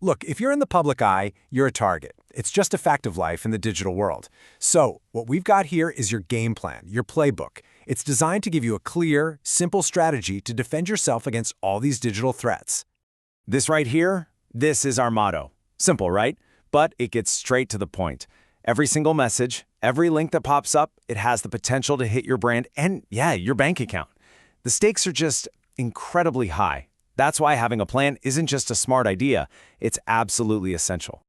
Look, if you're in the public eye, you're a target. It's just a fact of life in the digital world. So, what we've got here is your game plan, your playbook. It's designed to give you a clear, simple strategy to defend yourself against all these digital threats. This right here, this is our motto. Simple, right? But it gets straight to the point. Every single message, every link that pops up, it has the potential to hit your brand and, yeah, your bank account. The stakes are just incredibly high. That's why having a plan isn't just a smart idea, it's absolutely essential.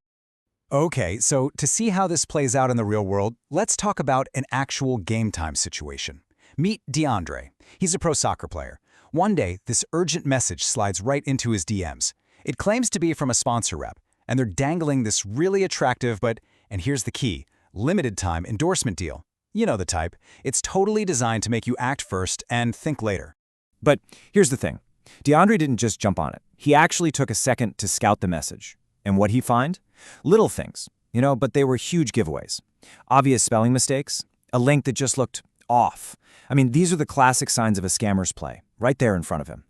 Okay, so to see how this plays out in the real world, let's talk about an actual game time situation. Meet DeAndre. He's a pro soccer player. One day, this urgent message slides right into his DMs. It claims to be from a sponsor rep, and they're dangling this really attractive but, and here's the key, limited time endorsement deal. You know the type. It's totally designed to make you act first and think later. But here's the thing. DeAndre didn't just jump on it. He actually took a second to scout the message. And what'd he find? Little things, but they were huge giveaways. Obvious spelling mistakes, a link that just looked off. I mean, these are the classic signs of a scammer's play, right there in front of him.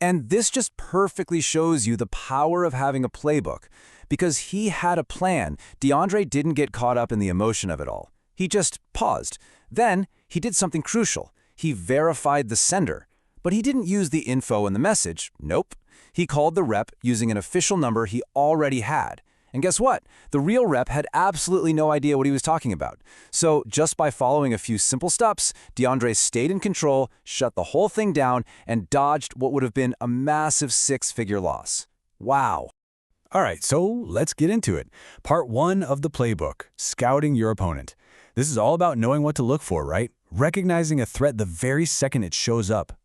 And this just perfectly shows you the power of having a playbook. Because he had a plan, DeAndre didn't get caught up in the emotion of it all. He just paused. Then, he did something crucial. He verified the sender. But he didn't use the info in the message. Nope. He called the rep using an official number he already had. And guess what? The real rep had absolutely no idea what he was talking about. So just by following a few simple steps, DeAndre stayed in control, shut the whole thing down, and dodged what would have been a massive six-figure loss. Wow. All right, so let's get into it. Part 1 of the playbook, scouting your opponent. This is all about knowing what to look for, right? Recognizing a threat the very second it shows up.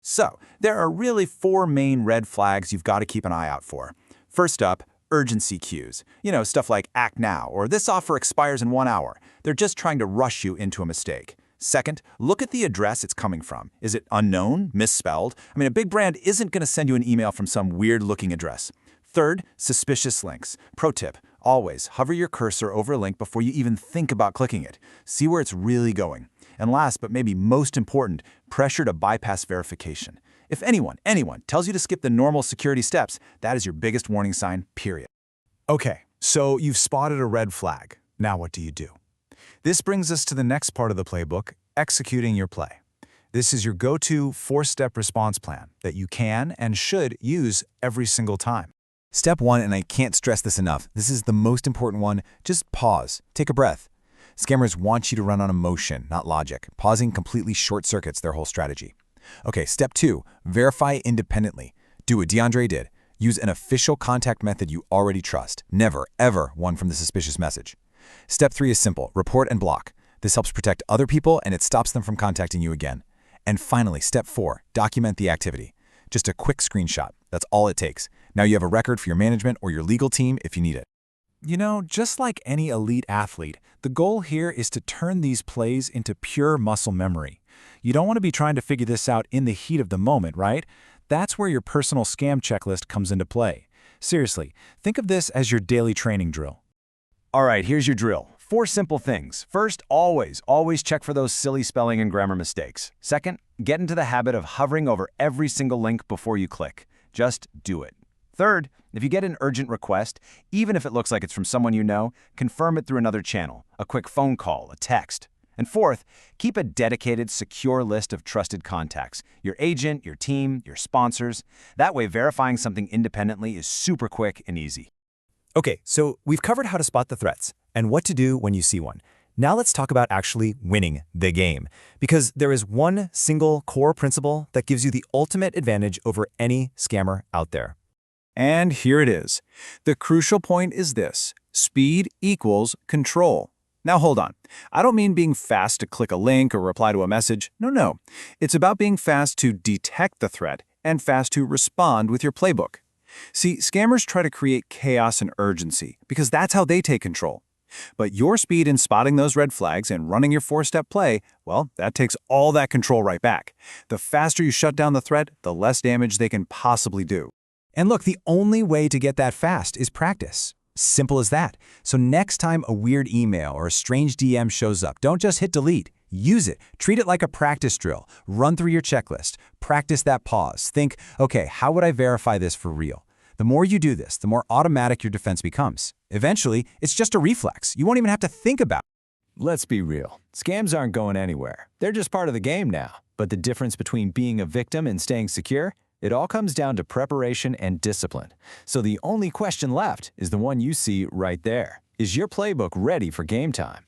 So, there are really 4 main red flags you've got to keep an eye out for. First up, urgency cues. Stuff like act now or this offer expires in 1 hour. They're just trying to rush you into a mistake. Second, look at the address it's coming from. Is it unknown, misspelled? A big brand isn't going to send you an email from some weird-looking address. Third, suspicious links. Pro tip, always hover your cursor over a link before you even think about clicking it. See where it's really going. And last, but maybe most important, pressure to bypass verification. If anyone tells you to skip the normal security steps, that is your biggest warning sign, period. Okay, so you've spotted a red flag. Now what do you do? This brings us to the next part of the playbook, executing your play. This is your go-to 4-step response plan that you can and should use every single time. Step 1, and I can't stress this enough, this is the most important one, just pause, take a breath. Scammers want you to run on emotion, not logic. Pausing completely short-circuits their whole strategy. Okay, step 2, verify independently. Do what DeAndre did. Use an official contact method you already trust. Never, ever one from the suspicious message. Step 3 is simple, report and block. This helps protect other people and it stops them from contacting you again. And finally, step 4, document the activity. Just a quick screenshot. That's all it takes. Now you have a record for your management or your legal team if you need it. Just like any elite athlete, the goal here is to turn these plays into pure muscle memory. You don't want to be trying to figure this out in the heat of the moment, right? That's where your personal scam checklist comes into play. Seriously, think of this as your daily training drill. All right, here's your drill. 4 simple things. First, always check for those silly spelling and grammar mistakes. Second, get into the habit of hovering over every single link before you click. Just do it. Third, if you get an urgent request, even if it looks like it's from someone you know, confirm it through another channel, a quick phone call, a text. And fourth, keep a dedicated, secure list of trusted contacts, your agent, your team, your sponsors. That way, verifying something independently is super quick and easy. Okay, so we've covered how to spot the threats and what to do when you see one. Now let's talk about actually winning the game, because there is one single core principle that gives you the ultimate advantage over any scammer out there. And here it is. The crucial point is this: speed equals control. Now hold on. I don't mean being fast to click a link or reply to a message. No. It's about being fast to detect the threat and fast to respond with your playbook. See, scammers try to create chaos and urgency because that's how they take control. But your speed in spotting those red flags and running your 4-step play, well, that takes all that control right back. The faster you shut down the threat, the less damage they can possibly do. And look, the only way to get that fast is practice. Simple as that. So next time a weird email or a strange DM shows up, don't just hit delete. Use it. Treat it like a practice drill. Run through your checklist. Practice that pause. Think, okay, how would I verify this for real? The more you do this, the more automatic your defense becomes. Eventually, it's just a reflex. You won't even have to think about it. Let's be real. Scams aren't going anywhere. They're just part of the game now. But the difference between being a victim and staying secure? It all comes down to preparation and discipline. So the only question left is the one you see right there. Is your playbook ready for game time?